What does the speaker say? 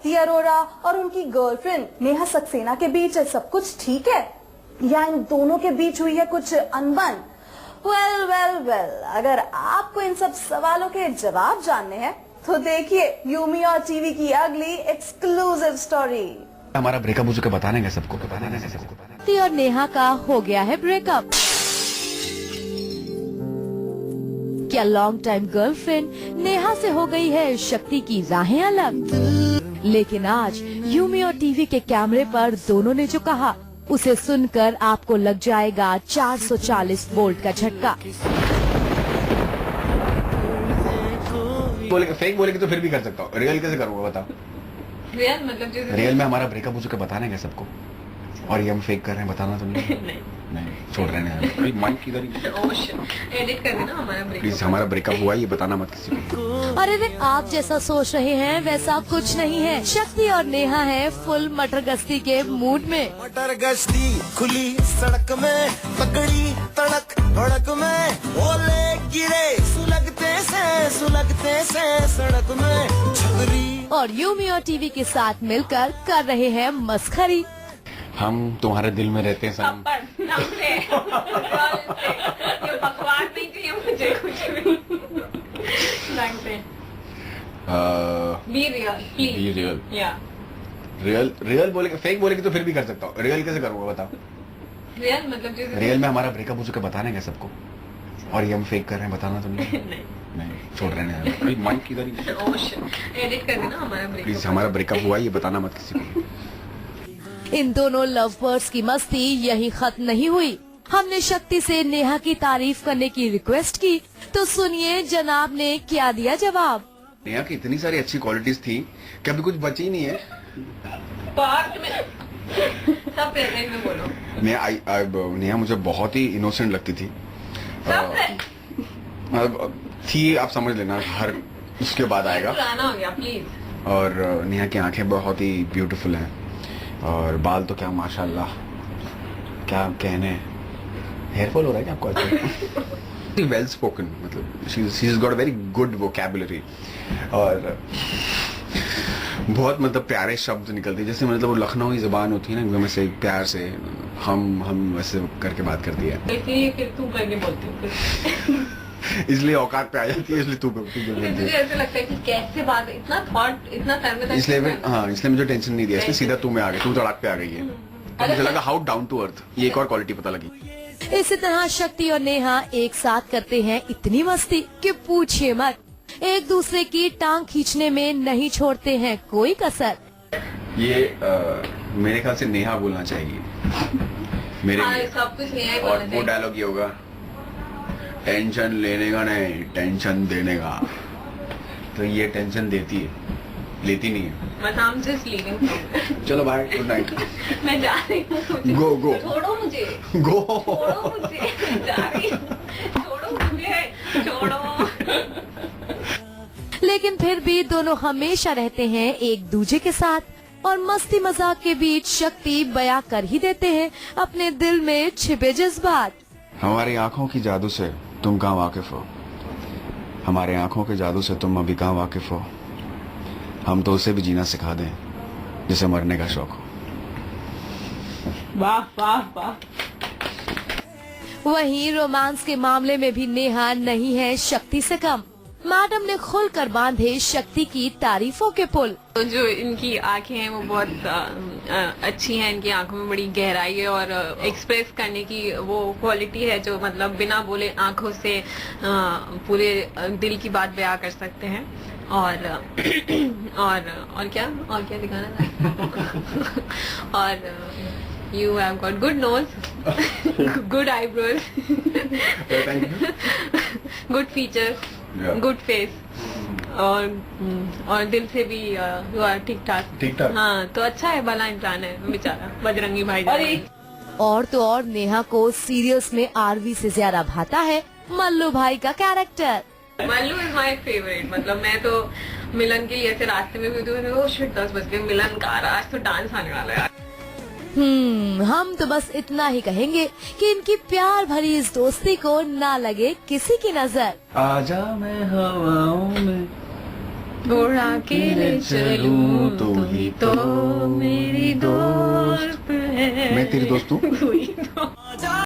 शक्ति अरोरा और उनकी गर्लफ्रेंड नेहा सक्सेना के बीच सब कुछ ठीक है या इन दोनों के बीच हुई है कुछ अनबन? वेल, अगर आपको इन सब सवालों के जवाब जानने हैं तो देखिए यूमी और टीवी की अगली एक्सक्लूसिव स्टोरी। हमारा बताने का सबको बताने का सबको। शक्ति और नेहा का हो गया है ब्रेकअप। क्या लॉन्ग टाइम गर्लफ्रेंड नेहा से हो गई है शक्ति की राहें अलग? लेकिन आज यूमी और टीवी के कैमरे पर दोनों ने जो कहा उसे सुनकर आपको लग जाएगा 440 वोल्ट का झटका। फेक बोलेगी तो फिर भी कर सकता हूँ, रियल कैसे करूँगा बताओ? रियल मतलब रियल में हमारा ब्रेकअप हो चुका बताने का सबको, और ये हम फेक कर रहे हैं बताना तो नहीं। नहीं छोड़ रहे हैं माइक किधर एडिट कर देना हमारा प्लीज। हमारा ब्रेकअप हुआ ये बताना मत किसी को। अरे रे, आप जैसा सोच रहे हैं वैसा कुछ नहीं है। शक्ति और नेहा है फुल मटर गश्ती के मूड में। मटर गश्ती खुली सड़क में, पकड़ी तड़क भड़क में, ओले गिरे सुलगते से सड़क में छतरी। और यूमी और टीवी के साथ मिलकर कर रहे हैं मस्खरी। हम तुम्हारे दिल में रहते हैं सनम। ये बकवास नहीं चाहिए मुझे कुछ भी। बी रियल रियल बोलेगी, फेक बोलेगी तो फिर भी कर सकता हूँ, रियल कैसे करूँगा बताओ? रियल मतलब रियल में हमारा ब्रेकअप हो चुका बताने का सबको, और ये हम फेक कर रहे हैं बताना तो नहीं। नहीं छोड़ रहे हैं माइक किधर एडिट कर देना हमारा प्लीज। हमारा ब्रेकअप हुआ ये बताना मत किसी को। इन दोनों लव बर्ड्स की मस्ती यही खत्म नहीं हुई। हमने शक्ति से नेहा की तारीफ करने की रिक्वेस्ट की तो सुनिए जनाब ने क्या दिया जवाब। नेहा की इतनी सारी अच्छी क्वालिटीज थी कि अभी कुछ बची नहीं है। पार्ट में सब प्रेजेंट में बोलो। नेहा मुझे बहुत ही इनोसेंट लगती थी। आप समझ लेना, हर उसके बाद आएगा। पुराना हो गया प्लीज। और नेहा की आंखें बहुत ही ब्यूटीफुल हैं, और बाल तो क्या माशाल्लाह, क्या कहने। हेयर फॉल हो रहा है क्या आपको? वेल स्पोकन, मतलब she is got very good vocabulary, और बहुत मतलब प्यारे शब्द निकलते हैं, जैसे मतलब वो लखनऊ जबान होती है ना, एकदम ऐसे प्यार से हम वैसे करके बात करती है। इसलिए फिर तू करके बोलती हूँ इसलिए औकात पे आ जाती है, इसलिए तू बोलती है। मुझे ऐसा लगता है कि कैसे बात, इतना थॉट इतना सर में, इसलिए मुझे टेंशन नहीं दिया, इसलिए सीधा तू में आ गई, तू तड़ाक पे आ गई है। तो मुझे लगा हाउ डाउन टू अर्थ, ये एक और क्वालिटी पता लगी। इसी तरह शक्ति और नेहा एक साथ करते हैं इतनी मस्ती कि पूछिए मत। एक दूसरे की टांग खींचने में नहीं छोड़ते हैं कोई कसर। ये मेरे ख्याल से नेहा बोलना चाहिए मेरे लिए। सब कुछ नेहा ही और बोलना वो डायलॉग ये होगा, टेंशन लेने का नहीं टेंशन देने का। तो ये टेंशन देती है, लेती नहीं है। I'm just leaving. चलो बाय, गुड नाइट। मैं जा रही हूँ। गो छोड़ो मुझे। छोड़ो मुझे। जा रही हूँ। छोड़ो। लेकिन फिर भी दोनों हमेशा रहते हैं एक दूजे के साथ, और मस्ती मजाक के बीच शक्ति बयां कर ही देते हैं अपने दिल में छिपे जज्बात। हमारी आंखों की जादू से तुम कहाँ वाकिफ हो, हमारे आंखों के जादू से तुम अभी कहाँ वाकिफ हो। हम तो उसे भी जीना सिखा दें जिसे मरने का शौक हो। वाह वाह वाह। वहीं रोमांस के मामले में भी नेहा नहीं है शक्ति से कम। मैडम ने खुलकर बांधे शक्ति की तारीफों के पुल। तो जो इनकी आंखें हैं वो बहुत अच्छी हैं, इनकी आंखों में बड़ी गहराई है, और एक्सप्रेस करने की वो क्वालिटी है जो मतलब बिना बोले आंखों से पूरे दिल की बात बयां कर सकते हैं। और क्या दिखाना था। और you have got good nose, good eyebrows, good features, good face, और दिल से भी ठीक ठाक। हाँ, तो अच्छा है, भला इंसान है बेचारा बजरंगी भाई। और तो और नेहा को सीरियल्स में आरवी से ज्यादा भाता है मल्लू भाई का character. Mallu is my favourite. मतलब मैं तो मिलन के लिए ऐसे रास्ते में भी 10 बज गए, मिलन का आज तो डांस आने वाला है। हम तो बस इतना ही कहेंगे कि इनकी प्यार भरी इस दोस्ती को ना लगे किसी की नजर। आजा मैं हवाओं में उड़ा के ले चलूं तो ही तो मेरी दोस्त है। मैं तेरी दोस्त हूँ। कोई तो